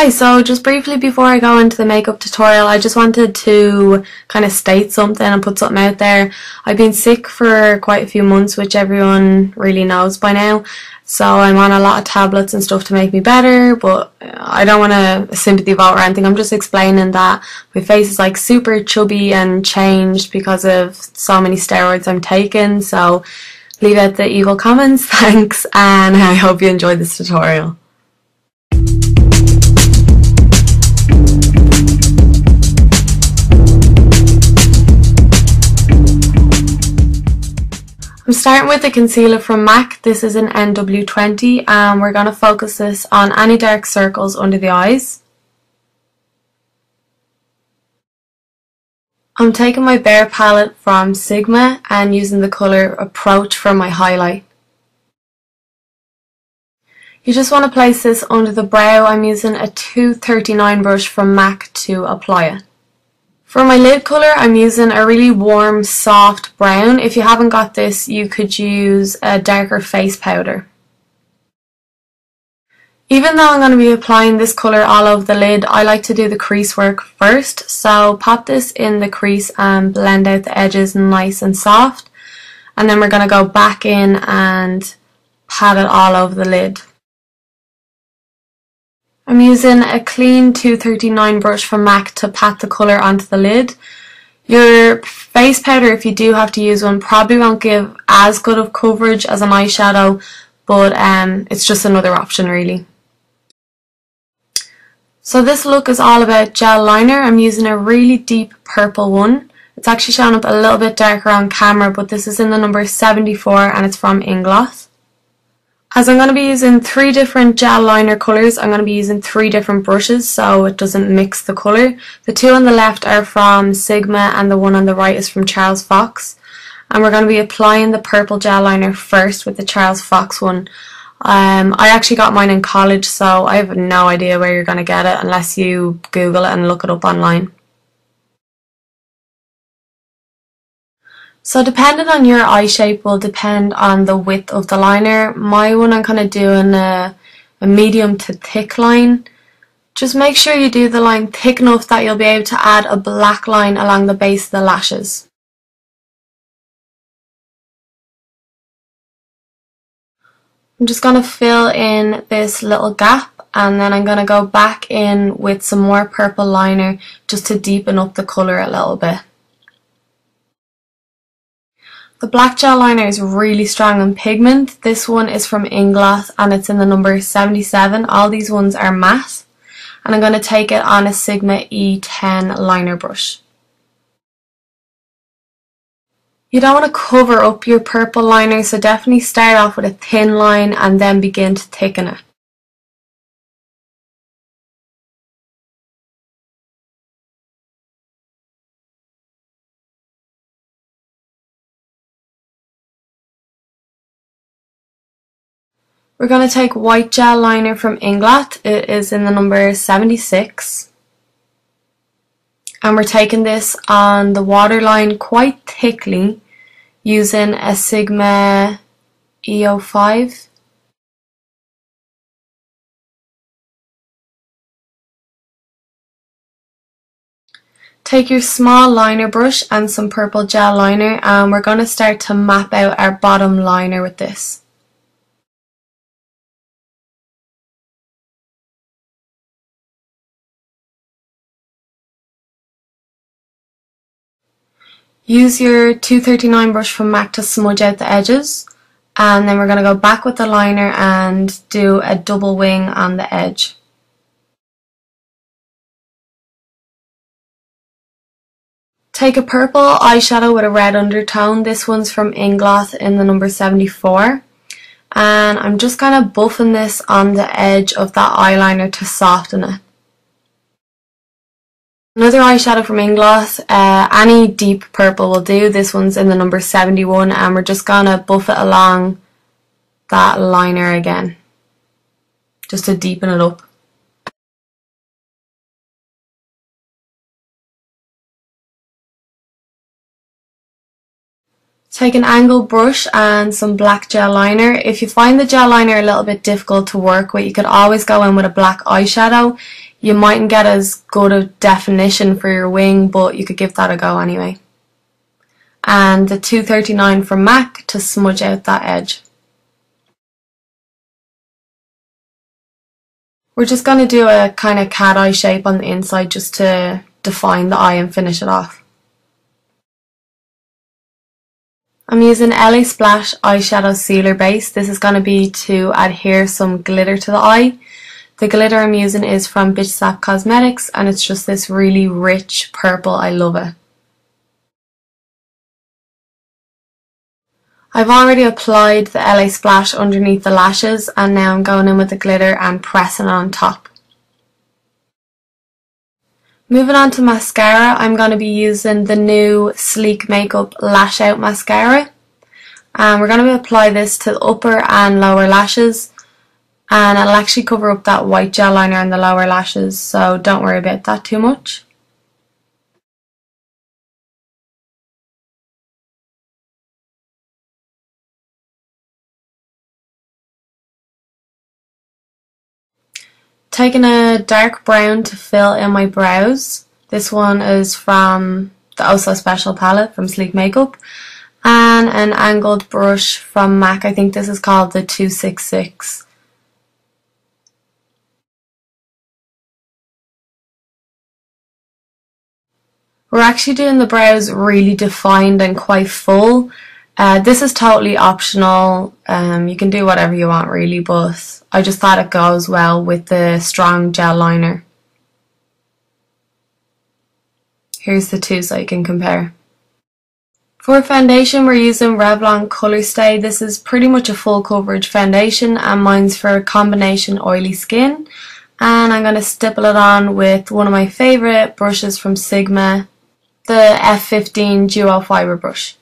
Hi, so just briefly before I go into the makeup tutorial, I just wanted to kind of state something and put something out there. I've been sick for quite a few months, which everyone really knows by now, so I'm on a lot of tablets and stuff to make me better, but I don't want a sympathy vote or anything. I'm just explaining that my face is like super chubby and changed because of so many steroids I'm taking, so leave out the evil comments, thanks, and I hope you enjoyed this tutorial. I'm starting with the concealer from MAC. This is an NW20 and we're going to focus this on any dark circles under the eyes. I'm taking my Bare palette from Sigma and using the colour Approach for my highlight. You just want to place this under the brow. I'm using a 239 brush from MAC to apply it. For my lid colour, I'm using a really warm, soft brown. If you haven't got this, you could use a darker face powder. Even though I'm going to be applying this colour all over the lid, I like to do the crease work first. So pop this in the crease and blend out the edges nice and soft. And then we're going to go back in and pat it all over the lid. I'm using a clean 239 brush from MAC to pat the colour onto the lid. Your face powder, if you do have to use one, probably won't give as good of coverage as an eyeshadow, but it's just another option really. So this look is all about gel liner. I'm using a really deep purple one. It's actually showing up a little bit darker on camera, but this is in the number 74 and it's from Ingloss. As I'm going to be using 3 different gel liner colours, I'm going to be using 3 different brushes so it doesn't mix the colour. The 2 on the left are from Sigma and the one on the right is from Charles Fox. And we're going to be applying the purple gel liner first with the Charles Fox one. I actually got mine in college, so I have no idea where you're going to get it unless you Google it and look it up online. So depending on your eye shape will depend on the width of the liner. My one, I'm kind of doing a medium to thick line. Just make sure you do the line thick enough that you'll be able to add a black line along the base of the lashes. I'm just going to fill in this little gap and then I'm going to go back in with some more purple liner just to deepen up the colour a little bit. The black gel liner is really strong in pigment. This one is from Ingloss and it's in the number 77. All these ones are matte. And I'm going to take it on a Sigma E10 liner brush. You don't want to cover up your purple liner, so definitely start off with a thin line and then begin to thicken it. We're going to take white gel liner from Ingloss. It is in the number 76. And we're taking this on the waterline quite thickly using a Sigma E05. Take your small liner brush and some purple gel liner and we're going to start to map out our bottom liner with this. Use your 239 brush from MAC to smudge out the edges and then we're going to go back with the liner and do a double wing on the edge. Take a purple eyeshadow with a red undertone. This one's from Ingloss in the number 74 and I'm just kind of buffing this on the edge of that eyeliner to soften it. Another eyeshadow from Ingloss, any deep purple will do. This one's in the number 71 and we're just going to buff it along that liner again, just to deepen it up. Take an angled brush and some black gel liner. If you find the gel liner a little bit difficult to work with, you could always go in with a black eyeshadow. You mightn't get as good a definition for your wing, but you could give that a go anyway. And the 239 from MAC to smudge out that edge. We're just going to do a kind of cat eye shape on the inside just to define the eye and finish it off. I'm using LA Splash eyeshadow sealer base. This is going to be to adhere some glitter to the eye. The glitter I'm using is from Bitch Slap Cosmetics and it's just this really rich purple. I love it. I've already applied the LA Splash underneath the lashes and now I'm going in with the glitter and pressing it on top. Moving on to mascara, I'm going to be using the new Sleek Makeup Lash Out Mascara. And we're going to apply this to the upper and lower lashes. And it'll actually cover up that white gel liner on the lower lashes, so don't worry about that too much. Taking a dark brown to fill in my brows. This one is from the Oh So Special palette from Sleek Makeup. And an angled brush from MAC. I think this is called the 266. We're actually doing the brows really defined and quite full. This is totally optional. You can do whatever you want really, but I just thought it goes well with the strong gel liner. Here's the two so you can compare. For foundation we're using Revlon Colour Stay. This is pretty much a full coverage foundation and mine's for combination oily skin. And I'm going to stipple it on with one of my favourite brushes from Sigma, the F15 Duo Fibre brush.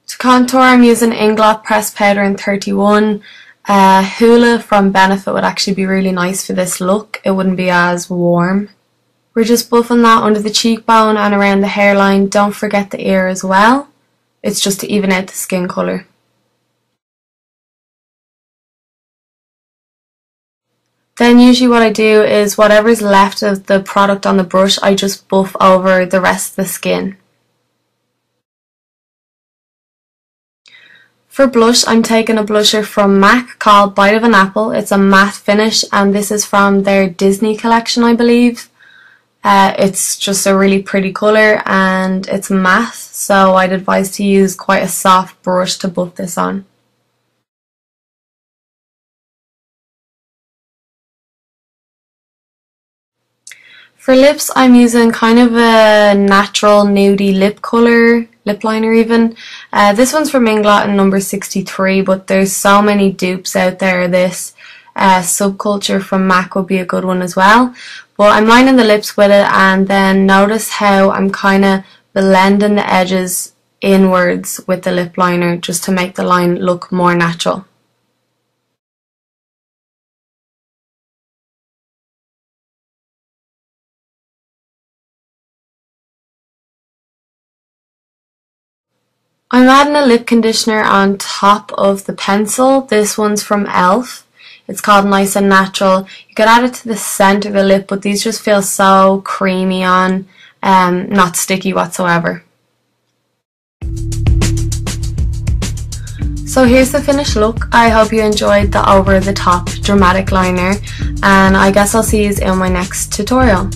To contour I'm using Inglot Pressed Powder in 31. Hoola from Benefit would actually be really nice for this look. It wouldn't be as warm. We're just buffing that under the cheekbone and around the hairline. Don't forget the ear as well. It's just to even out the skin colour. Then usually what I do is whatever's left of the product on the brush, I just buff over the rest of the skin. For blush, I'm taking a blusher from MAC called Bite of an Apple. It's a matte finish and this is from their Disney collection, I believe. It's just a really pretty colour and it's matte, so I'd advise to use quite a soft brush to buff this on. For lips, I'm using kind of a natural nudie lip colour, lip liner even. This one's from Inglot in number 63, but there's so many dupes out there. This Subculture from MAC would be a good one as well. But I'm lining the lips with it and then notice how I'm kind of blending the edges inwards with the lip liner just to make the line look more natural. I'm adding a lip conditioner on top of the pencil. This one's from ELF. It's called Nice and Natural. You could add it to the centre of the lip, but these just feel so creamy on, not sticky whatsoever. So here's the finished look. I hope you enjoyed the over the top dramatic liner, and I guess I'll see you in my next tutorial.